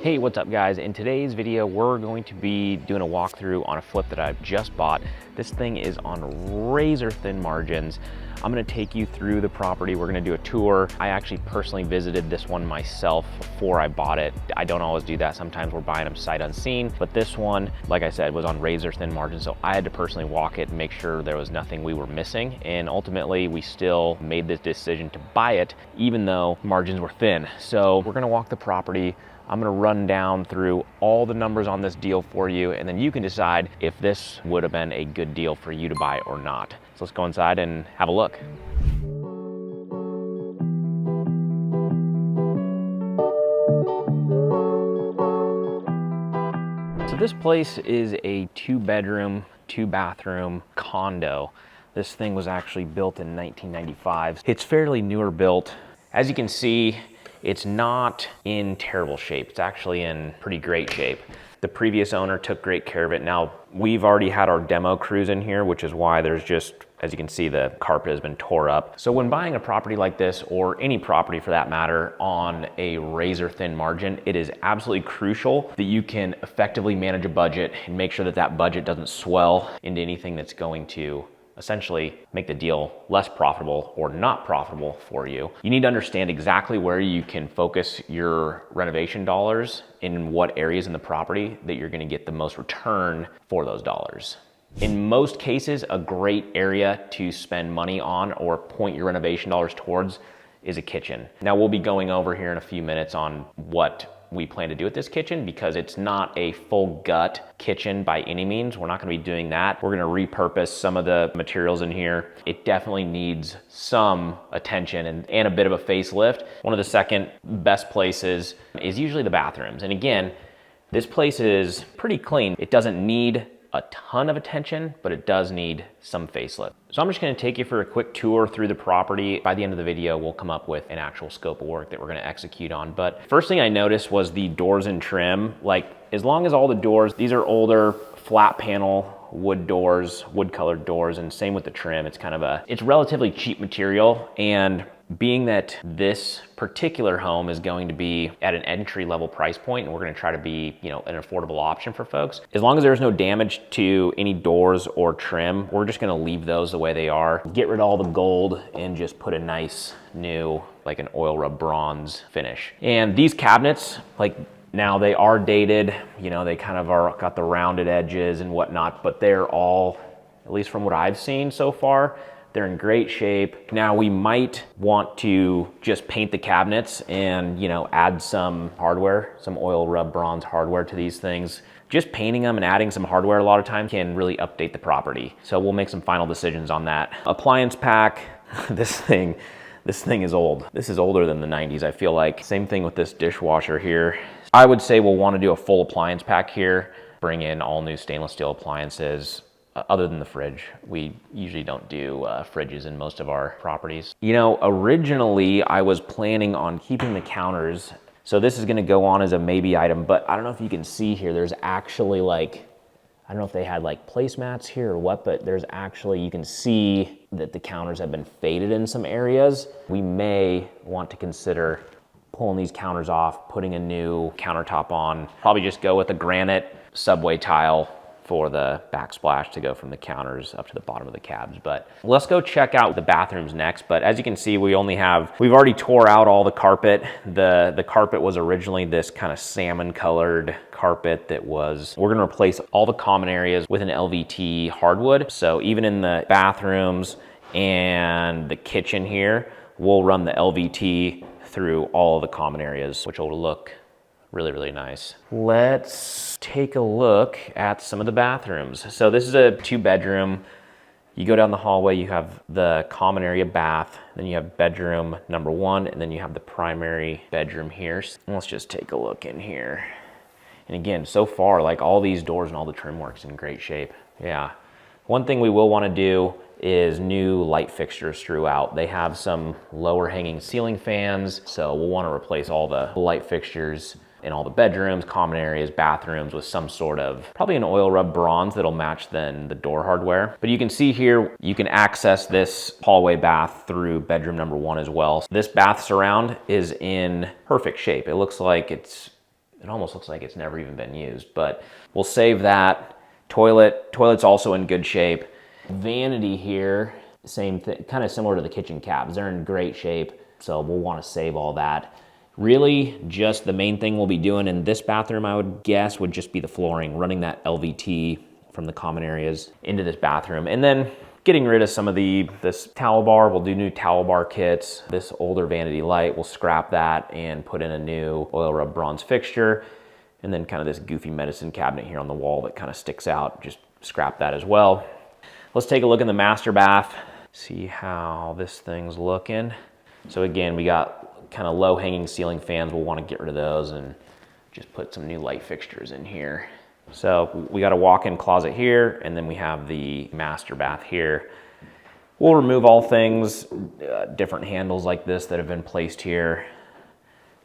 Hey, what's up guys? In today's video, we're going to be doing a walkthrough on a flip that I've just bought. This thing is on razor thin margins. I'm gonna take you through the property. We're gonna do a tour. I actually personally visited this one myself before I bought it. I don't always do that. Sometimes we're buying them sight unseen, but this one, like I said, was on razor thin margins. So I had to personally walk it and make sure there was nothing we were missing. And ultimately we still made this decision to buy it, even though margins were thin. So we're gonna walk the property. I'm gonna run down through all the numbers on this deal for you, and then you can decide if this would have been a good deal for you to buy or not. So let's go inside and have a look. So this place is a 2-bedroom, 2-bathroom condo. This thing was actually built in 1995. It's fairly newer built. As you can see, it's not in terrible shape. It's actually in pretty great shape. The previous owner took great care of it. Now, we've already had our demo crews in here, which is why there's just, as you can see, the carpet has been tore up. So when buying a property like this, or any property for that matter, on a razor thin margin, it is absolutely crucial that you can effectively manage a budget and make sure that that budget doesn't swell into anything that's going to essentially make the deal less profitable or not profitable for you. You need to understand exactly where you can focus your renovation dollars, in what areas in the property that you're gonna get the most return for those dollars. In most cases, a great area to spend money on or point your renovation dollars towards is a kitchen. Now we'll be going over here in a few minutes on what we plan to do with this kitchen, because it's not a full gut kitchen by any means. We're not gonna be doing that. We're gonna repurpose some of the materials in here. It definitely needs some attention and a bit of a facelift. One of the second best places is usually the bathrooms. And again, this place is pretty clean. It doesn't need a ton of attention, but it does need some facelift. So I'm just gonna take you for a quick tour through the property. By the end of the video, we'll come up with an actual scope of work that we're gonna execute on. But first thing I noticed was the doors and trim. Like, as long as all the doors, these are older flat panel wood doors, wood colored doors, and same with the trim. It's kind of it's relatively cheap material, and being that this particular home is going to be at an entry level price point, and we're gonna try to be, you know, an affordable option for folks. As long as there's no damage to any doors or trim, we're just gonna leave those the way they are. Get rid of all the gold and just put a nice new, like an oil rub bronze finish. And these cabinets, like, now they are dated, you know, they kind of are got the rounded edges and whatnot, but they're all, at least from what I've seen so far, they're in great shape. Now we might want to just paint the cabinets and, you know, add some hardware, some oil rub bronze hardware to these things. Just painting them and adding some hardware a lot of times can really update the property. So we'll make some final decisions on that. Appliance pack, this thing is old. This is older than the 90s, I feel like. Same thing with this dishwasher here. I would say we'll want to do a full appliance pack here, bring in all new stainless steel appliances. Other than the fridge, we usually don't do fridges in most of our properties. You know, originally I was planning on keeping the counters. So this is gonna go on as a maybe item, but I don't know if you can see here, there's actually like, I don't know if they had like placemats here or what, but there's actually, you can see that the counters have been faded in some areas. We may want to consider pulling these counters off, putting a new countertop on, probably just go with a granite subway tile for the backsplash to go from the counters up to the bottom of the cabs. But let's go check out the bathrooms next. But as you can see, we've already tore out all the carpet. The carpet was originally this kind of salmon colored carpet we're gonna replace all the common areas with an LVT hardwood. So even in the bathrooms and the kitchen here, we'll run the LVT through all of the common areas, which will look really, really nice. Let's take a look at some of the bathrooms. So this is a 2-bedroom. You go down the hallway, you have the common area bath, then you have bedroom number 1, and then you have the primary bedroom here. Let's just take a look in here. And again, so far, like, all these doors and all the trim work's in great shape. Yeah. One thing we will want to do is new light fixtures throughout. They have some lower hanging ceiling fans, so we'll want to replace all the light fixtures in all the bedrooms, common areas, bathrooms with some sort of, probably an oil rub bronze that'll match then the door hardware. But you can see here, you can access this hallway bath through bedroom number 1 as well. So this bath surround is in perfect shape. It looks like it's It almost looks like it's never even been used, but we'll save that. Toilet's also in good shape. Vanity here, same thing, kind of similar to the kitchen cabs. They're in great shape, so we'll want to save all that. Really, just the main thing we'll be doing in this bathroom, I would guess, would just be the flooring, running that LVT from the common areas into this bathroom. And then getting rid of some of this towel bar. We'll do new towel bar kits. This older vanity light, we'll scrap that and put in a new oil rub bronze fixture. And then kind of this goofy medicine cabinet here on the wall that kind of sticks out, just scrap that as well. Let's take a look in the master bath, see how this thing's looking. So again, we got kind of low hanging ceiling fans. We'll want to get rid of those and just put some new light fixtures in here. So we got a walk-in closet here, and then we have the master bath here. We'll remove all things, different handles like this that have been placed here.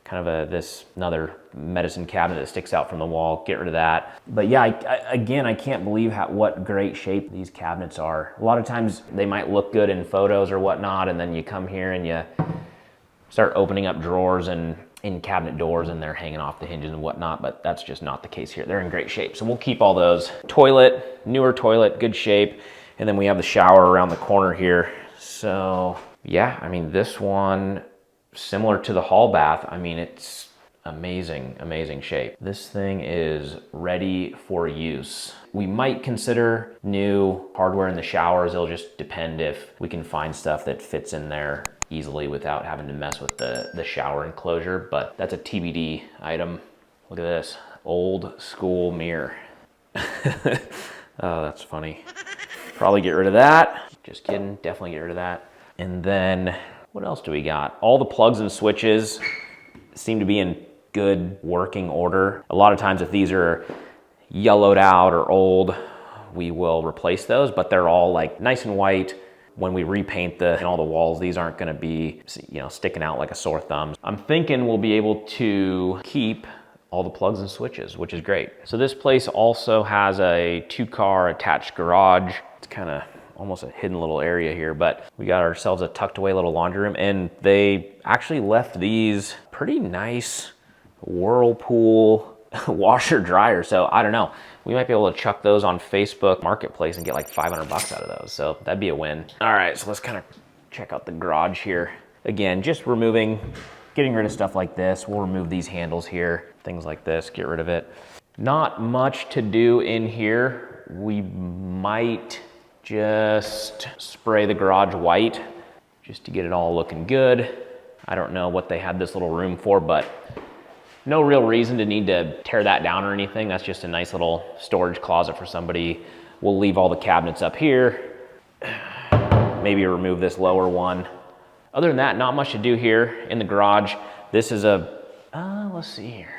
Kind of this another medicine cabinet that sticks out from the wall, get rid of that. But yeah, again, I can't believe what great shape these cabinets are. A lot of times they might look good in photos or whatnot, and then you come here and you start opening up drawers and in cabinet doors and they're hanging off the hinges and whatnot, but that's just not the case here. They're in great shape, so we'll keep all those. Toilet, newer toilet, good shape. And then we have the shower around the corner here. So yeah, I mean, this one, similar to the hall bath, I mean, it's amazing, amazing shape. This thing is ready for use. We might consider new hardware in the showers. It'll just depend if we can find stuff that fits in there easily without having to mess with the shower enclosure, but that's a TBD item. Look at this, old school mirror. Oh, that's funny. Probably get rid of that. Just kidding, definitely get rid of that. And then what else do we got? All the plugs and switches seem to be in good working order. A lot of times if these are yellowed out or old, we will replace those, but they're all like nice and white. When we repaint all the walls, these aren't gonna be, you know, sticking out like a sore thumb. I'm thinking we'll be able to keep all the plugs and switches, which is great. So this place also has a 2-car attached garage. It's kind of almost a hidden little area here, but we got ourselves a tucked away little laundry room, and they actually left these pretty nice Whirlpool washer dryer. So I don't know, we might be able to chuck those on Facebook Marketplace and get like 500 bucks out of those. So that'd be a win. All right, so let's kind of check out the garage here. Again, just getting rid of stuff like this. We'll remove these handles here, things like this, get rid of it. Not much to do in here. We might just spray the garage white just to get it all looking good. I don't know what they had this little room for, but no real reason to need to tear that down or anything. That's just a nice little storage closet for somebody. We'll leave all the cabinets up here. Maybe remove this lower one. Other than that, not much to do here in the garage. This is let's see here.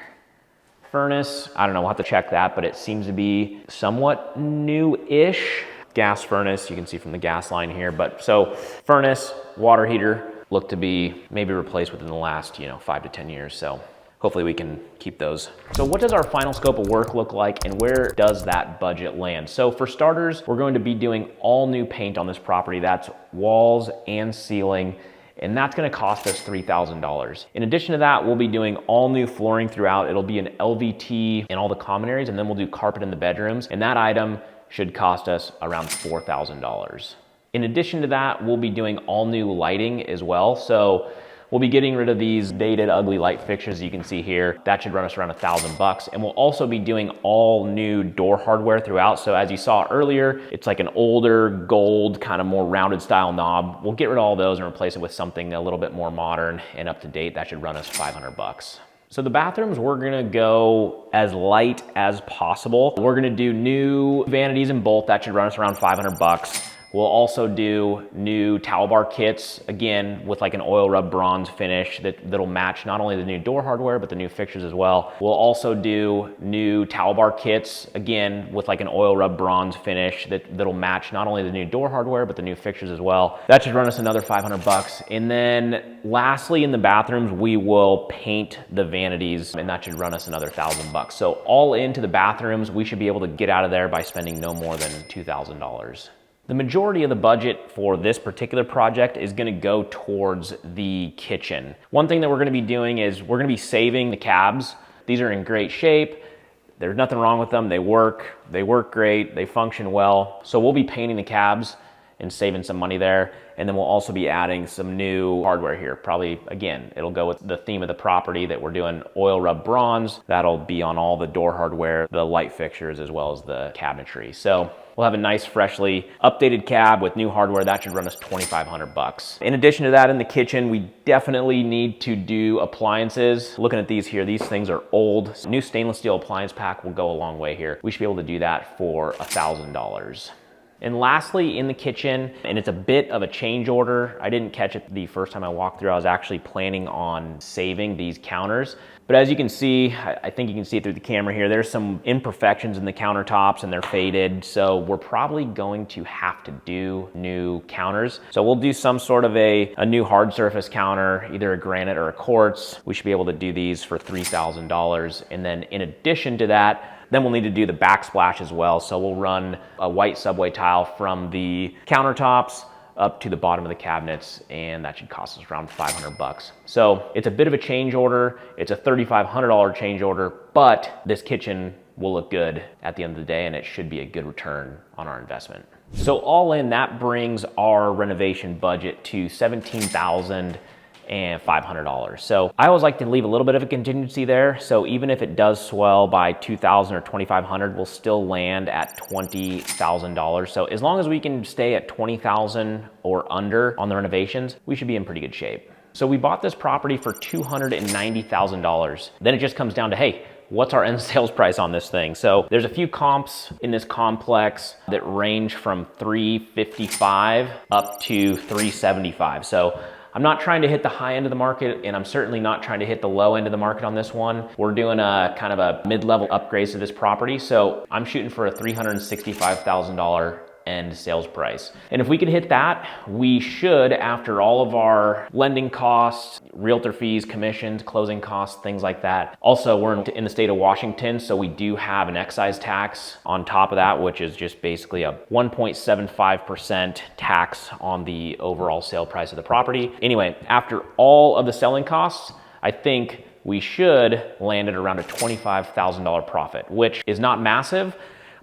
Furnace, I don't know, we'll have to check that, but it seems to be somewhat new-ish. Gas furnace, you can see from the gas line here. But so furnace, water heater, look to be maybe replaced within the last, 5 to 10 years. So hopefully we can keep those. So what does our final scope of work look like, and where does that budget land? So for starters, we're going to be doing all new paint on this property. That's walls and ceiling, and that's gonna cost us $3,000. In addition to that, we'll be doing all new flooring throughout. It'll be an LVT in all the common areas, and then we'll do carpet in the bedrooms, and that item should cost us around $4,000. In addition to that, we'll be doing all new lighting as well. So we'll be getting rid of these dated, ugly light fixtures you can see here. That should run us around $1,000. And we'll also be doing all new door hardware throughout. So as you saw earlier, it's like an older gold, kind of more rounded style knob. We'll get rid of all those and replace it with something a little bit more modern and up to date. That should run us $500. So the bathrooms, we're gonna go as light as possible. We're gonna do new vanities in both. That should run us around $500. We'll also do new towel bar kits, again, with like an oil rub bronze finish that'll match not only the new door hardware, but the new fixtures as well. We'll also do new towel bar kits, again, with like an oil rub bronze finish that'll match not only the new door hardware, but the new fixtures as well. That should run us another $500. And then lastly, in the bathrooms, we will paint the vanities, and that should run us another $1,000. So all into the bathrooms, we should be able to get out of there by spending no more than $2,000. The majority of the budget for this particular project is gonna go towards the kitchen. One thing that we're gonna be doing is we're gonna be saving the cabs. These are in great shape. There's nothing wrong with them. They work great, they function well. So we'll be painting the cabs and saving some money there. And then we'll also be adding some new hardware here. Probably, again, it'll go with the theme of the property that we're doing oil rub bronze. That'll be on all the door hardware, the light fixtures, as well as the cabinetry. So we'll have a nice, freshly updated cab with new hardware. That should run us $2,500. In addition to that, in the kitchen, we definitely need to do appliances. Looking at these here, these things are old. New stainless steel appliance pack will go a long way here. We should be able to do that for $1,000. And lastly, in the kitchen, and it's a bit of a change order. I didn't catch it the first time I walked through. I was actually planning on saving these counters. But as you can see, I think you can see it through the camera here, there's some imperfections in the countertops and they're faded. So we're probably going to have to do new counters. So we'll do some sort of a new hard surface counter, either a granite or a quartz. We should be able to do these for $3,000. And then in addition to that, then we'll need to do the backsplash as well. So we'll run a white subway tile from the countertops up to the bottom of the cabinets, and that should cost us around $500. So it's a bit of a change order. It's a $3,500 change order, but this kitchen will look good at the end of the day, and it should be a good return on our investment. So all in, that brings our renovation budget to $17,500. So I always like to leave a little bit of a contingency there. So even if it does swell by $2,000 or $2,500, we'll still land at $20,000. So as long as we can stay at $20,000 or under on the renovations, we should be in pretty good shape. So we bought this property for $290,000. Then it just comes down to, hey, what's our end sales price on this thing? So there's a few comps in this complex that range from $355 up to $375. So I'm not trying to hit the high end of the market, and I'm certainly not trying to hit the low end of the market on this one. We're doing a kind of a mid-level upgrades to this property. So I'm shooting for a $365,000 end sales price. And if we can hit that, we should, after all of our lending costs, realtor fees, commissions, closing costs, things like that. Also, we're in the state of Washington, so we do have an excise tax on top of that, which is just basically a 1.75% tax on the overall sale price of the property. Anyway, after all of the selling costs, I think we should land at around a $25,000 profit, which is not massive,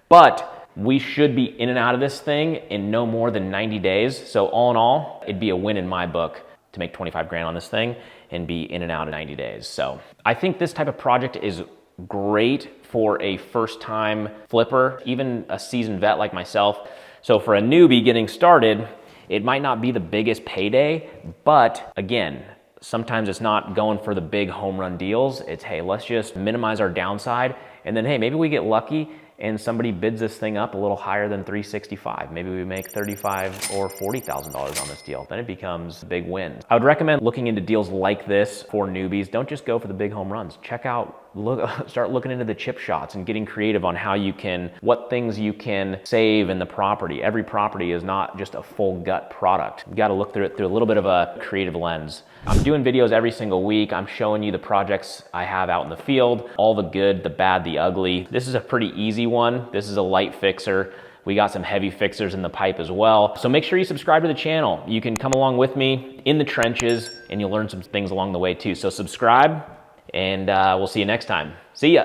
but we should be in and out of this thing in no more than 90 days. So all in all, it'd be a win in my book to make 25 grand on this thing and be in and out in 90 days. So I think this type of project is great for a first time flipper, even a seasoned vet like myself. So for a newbie getting started, it might not be the biggest payday, but again, sometimes it's not going for the big home run deals. It's, hey, let's just minimize our downside. And then, hey, maybe we get lucky and somebody bids this thing up a little higher than $365. Maybe we make $35,000 or $40,000 on this deal. Then it becomes a big win. I would recommend looking into deals like this for newbies. Don't just go for the big home runs. Check out, start looking into the chip shots and getting creative on how you can, what things you can save in the property. Every property is not just a full gut product. You got to look through it through a little bit of a creative lens. I'm doing videos every single week. I'm showing you the projects I have out in the field, all the good, the bad, the ugly. This is a pretty easy one. This is a light fixer. We got some heavy fixers in the pipe as well. So make sure you subscribe to the channel. You can come along with me in the trenches and you'll learn some things along the way too. So subscribe and we'll see you next time. See ya.